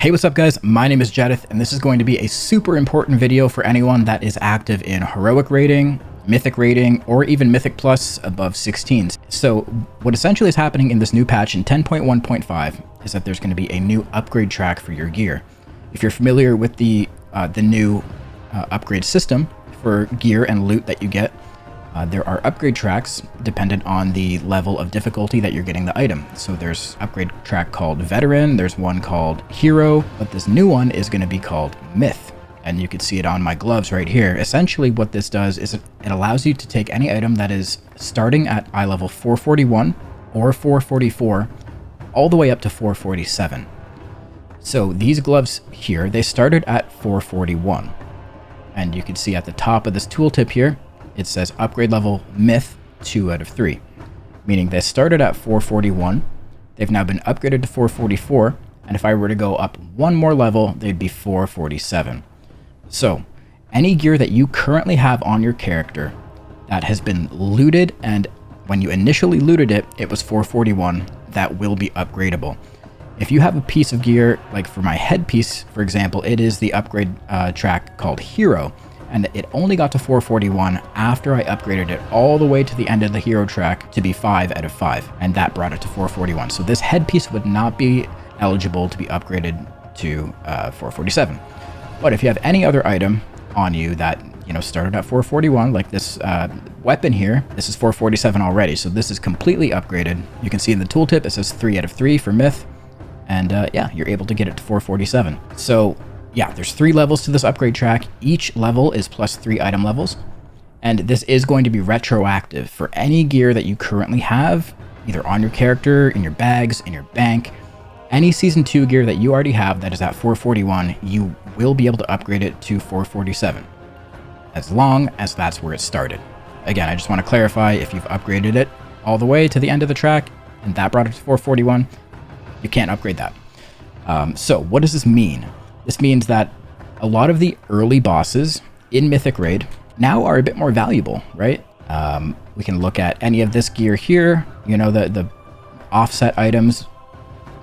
Hey, what's up guys? My name is Jedith, and this is going to be a super important video for anyone that is active in heroic rating, mythic rating, or even mythic plus above 16s. So what essentially is happening in this new patch in 10.1.5 is that there's going to be a new upgrade track for your gear. If you're familiar with the new upgrade system for gear and loot that you get, there are upgrade tracks dependent on the level of difficulty that you're getting the item. So there's upgrade track called Veteran, there's one called Hero, but this new one is going to be called Myth. And you can see it on my gloves right here. Essentially what this does is it allows you to take any item that is starting at eye level 441 or 444 all the way up to 447. So these gloves here, they started at 441. And you can see at the top of this tooltip here, it says upgrade level Myth 2 out of 3, meaning they started at 441, they've now been upgraded to 444, and if I were to go up one more level, they'd be 447. So any gear that you currently have on your character that has been looted, and when you initially looted it, it was 441, that will be upgradable. If you have a piece of gear, like for my headpiece, for example, it is the upgrade track called Hero, and it only got to 441 after I upgraded it all the way to the end of the hero track to be 5 out of 5, and that brought it to 441. So this headpiece would not be eligible to be upgraded to 447. But if you have any other item on you that, you know, started at 441, like this weapon here, this is 447 already, so this is completely upgraded. You can see in the tooltip it says 3 out of 3 for Myth, and yeah, you're able to get it to 447. So yeah, there's 3 levels to this upgrade track. Each level is plus 3 item levels. And this is going to be retroactive for any gear that you currently have, either on your character, in your bags, in your bank. Any Season 2 gear that you already have that is at 441, you will be able to upgrade it to 447, as long as that's where it started. Again, I just want to clarify, if you've upgraded it all the way to the end of the track, and that brought it to 441, you can't upgrade that. So what does this mean? This means that a lot of the early bosses in Mythic Raid now are a bit more valuable, right? We can look at any of this gear here, you know, the offset items,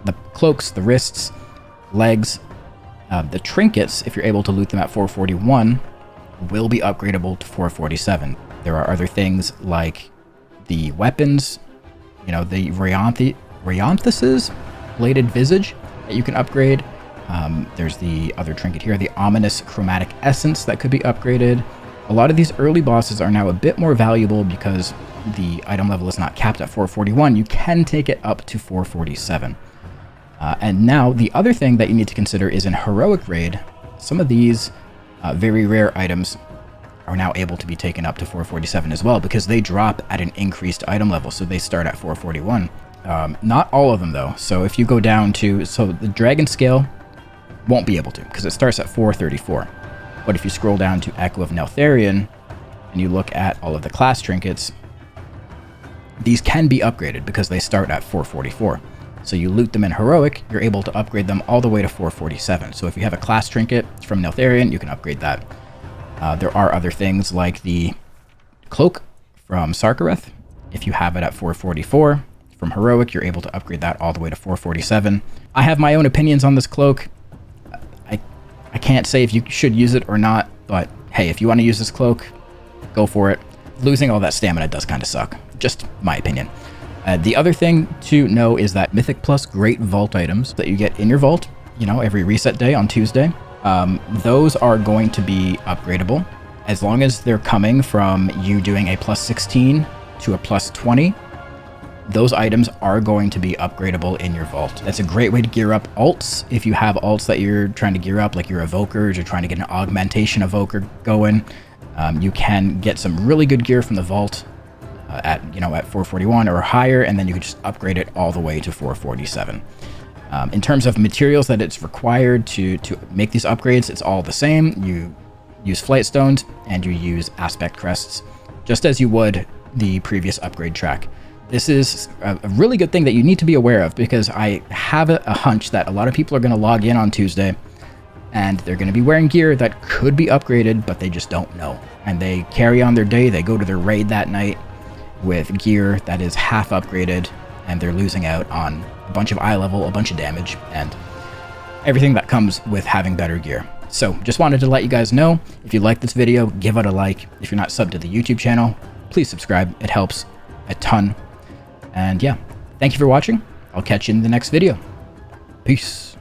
the cloaks, the wrists, legs, the trinkets, if you're able to loot them at 441, will be upgradable to 447. There are other things like the weapons, you know, the Rheonthesis, Bladed Visage, that you can upgrade. There's the other trinket here, the Ominous Chromatic Essence, that could be upgraded. A lot of these early bosses are now a bit more valuable because the item level is not capped at 441. You can take it up to 447. And now the other thing that you need to consider is in Heroic Raid, some of these very rare items are now able to be taken up to 447 as well, because they drop at an increased item level. So they start at 441. Not all of them though. So if you go down to, so the Dragon Scale won't be able to, because it starts at 434. But if you scroll down to Echo of Neltharion and you look at all of the class trinkets, these can be upgraded because they start at 444. So you loot them in Heroic, you're able to upgrade them all the way to 447. So if you have a class trinket from Neltharion, you can upgrade that. There are other things like the Cloak from Sarkareth. If you have it at 444 from Heroic, you're able to upgrade that all the way to 447. I have my own opinions on this cloak. I can't say if you should use it or not, but hey, if you want to use this cloak, go for it. Losing all that stamina does kind of suck. Just my opinion. The other thing to know is that Mythic Plus Great Vault items that you get in your vault, you know, every reset day on Tuesday, those are going to be upgradable as long as they're coming from you doing a plus 16 to a plus 20. Those items are going to be upgradable in your vault. That's a great way to gear up alts. If you have alts that you're trying to gear up, like your evokers, you're trying to get an augmentation evoker going, you can get some really good gear from the vault at 441 or higher, and then you can just upgrade it all the way to 447. In terms of materials that it's required to make these upgrades, it's all the same. You use flight stones and you use aspect crests, just as you would the previous upgrade track. This is a really good thing that you need to be aware of, because I have a hunch that a lot of people are going to log in on Tuesday and they're going to be wearing gear that could be upgraded, but they just don't know. And they carry on their day, they go to their raid that night with gear that is half upgraded, and they're losing out on a bunch of eye level, a bunch of damage, and everything that comes with having better gear. So just wanted to let you guys know, if you like this video, give it a like. If you're not subbed to the YouTube channel, please subscribe. It helps a ton. And yeah, thank you for watching. I'll catch you in the next video. Peace.